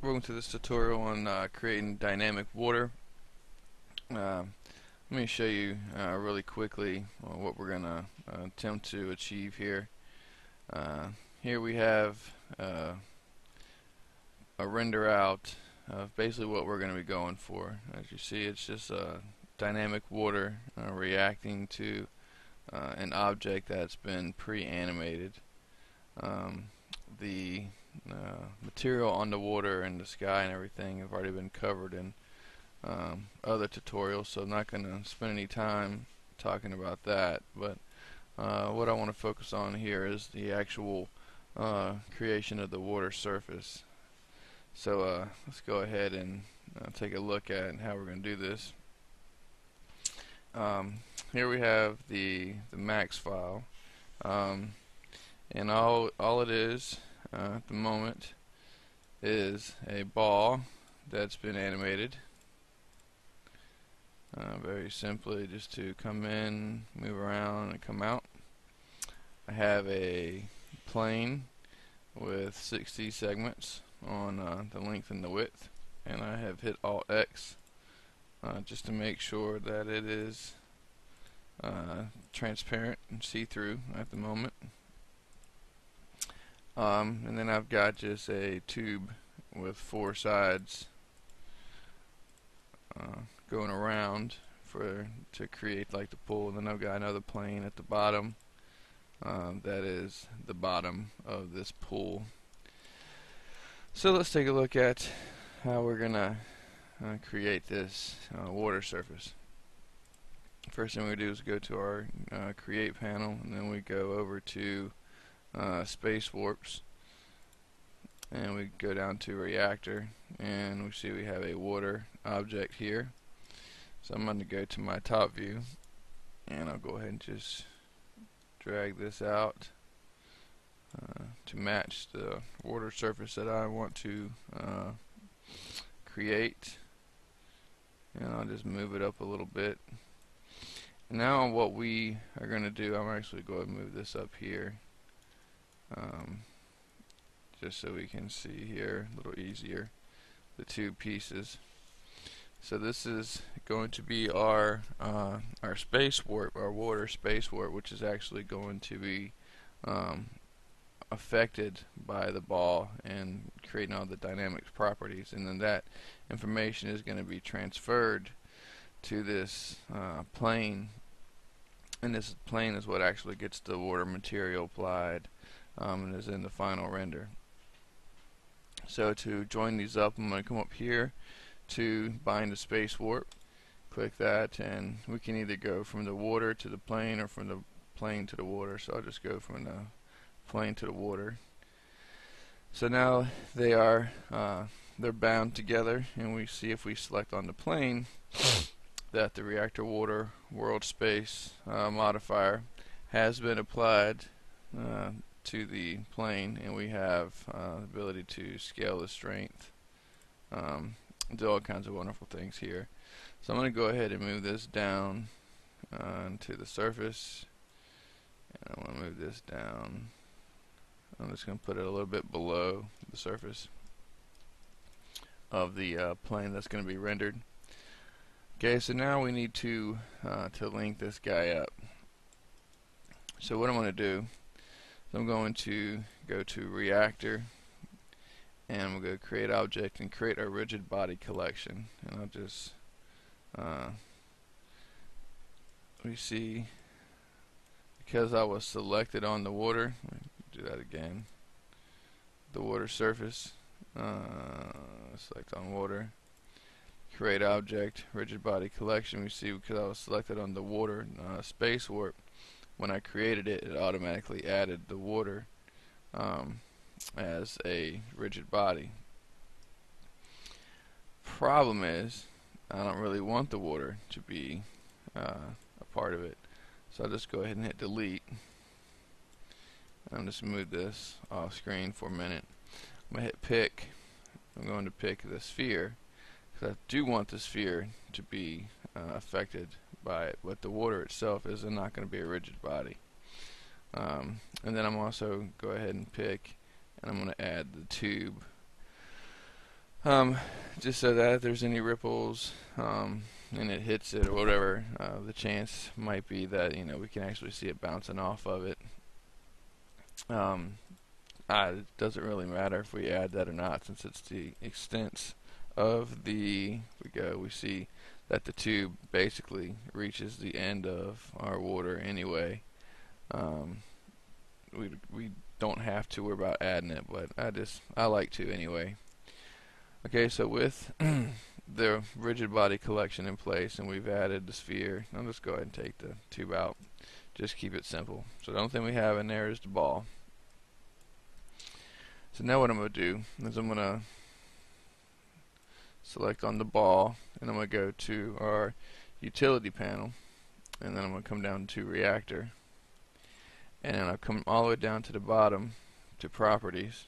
Welcome to this tutorial on creating dynamic water. Let me show you really quickly what we're going to attempt to achieve here. Here we have a render out of basically what we're going to be going for. As you see, it's just dynamic water reacting to an object that's been pre-animated. The material on the water and the sky and everything have already been covered in other tutorials, so I'm not going to spend any time talking about that, but what I want to focus on here is the actual creation of the water surface. So let's go ahead and take a look at how we're going to do this. Here we have the max file, and all it is at the moment is a ball that's been animated. Very simply, just to come in, move around, and come out. I have a plane with 60 segments on the length and the width, and I have hit Alt X just to make sure that it is transparent and see-through at the moment. And then I've got just a tube with 4 sides going around to create like the pool, and then I've got another plane at the bottom that is the bottom of this pool. So let's take a look at how we're gonna create this water surface. First thing we do is go to our create panel, and then we go over to space warps, and we go down to reactor, and we see we have a water object here. So I'm going to go to my top view, and I'll go ahead and just drag this out to match the water surface that I want to create, and I'll just move it up a little bit. And now what we are going to do, I'm actually going to move this up here just so we can see here a little easier the two pieces. So this is going to be our space warp, our water space warp, which is actually going to be affected by the ball and creating all the dynamics properties, and then that information is going to be transferred to this plane, and this plane is what actually gets the water material applied and is in the final render. So to join these up, I'm going to come up here to bind the space warp, click that, and we can either go from the water to the plane or from the plane to the water. So I'll just go from the plane to the water. So now they are they're bound together, and we see if we select on the plane that the reactor water world space modifier has been applied to the plane, and we have the ability to scale the strength, do all kinds of wonderful things here. So I'm going to go ahead and move this down to the surface, and I'm going to move this down. I'm just going to put it a little bit below the surface of the plane that's going to be rendered. Okay, so now we need to link this guy up. So what I'm going to do, I'm going to go to reactor, and we'll go create object and create a rigid body collection, and I'll just we see, because I was selected on the water, let me do that again, the water surface, select on water, create object, rigid body collection. We see because I was selected on the water space warp, when I created it, it automatically added the water as a rigid body. Problem is, I don't really want the water to be a part of it, so I'll just go ahead and hit delete. I'm just move this off screen for a minute. I'm going to hit pick. I'm going to pick the sphere, because I do want the sphere to be affected by it, but the water itself is not going to be a rigid body. And then I'm also go ahead and pick, and I'm going to add the tube um, just so that if there's any ripples and it hits it or whatever, the chance might be that we can actually see it bouncing off of it. It doesn't really matter if we add that or not, since it's the extents of the we see that the tube basically reaches the end of our water anyway. We don't have to worry about adding it, but I like to anyway. Okay, so with the rigid body collection in place and we've added the sphere, I'll just go ahead and take the tube out. Just keep it simple. So the only thing we have in there is the ball. So now what I'm going to do is I'm going to select on the ball, and I'm going to go to our utility panel, and then I'm going to come down to reactor, and then I'll come all the way down to the bottom to properties,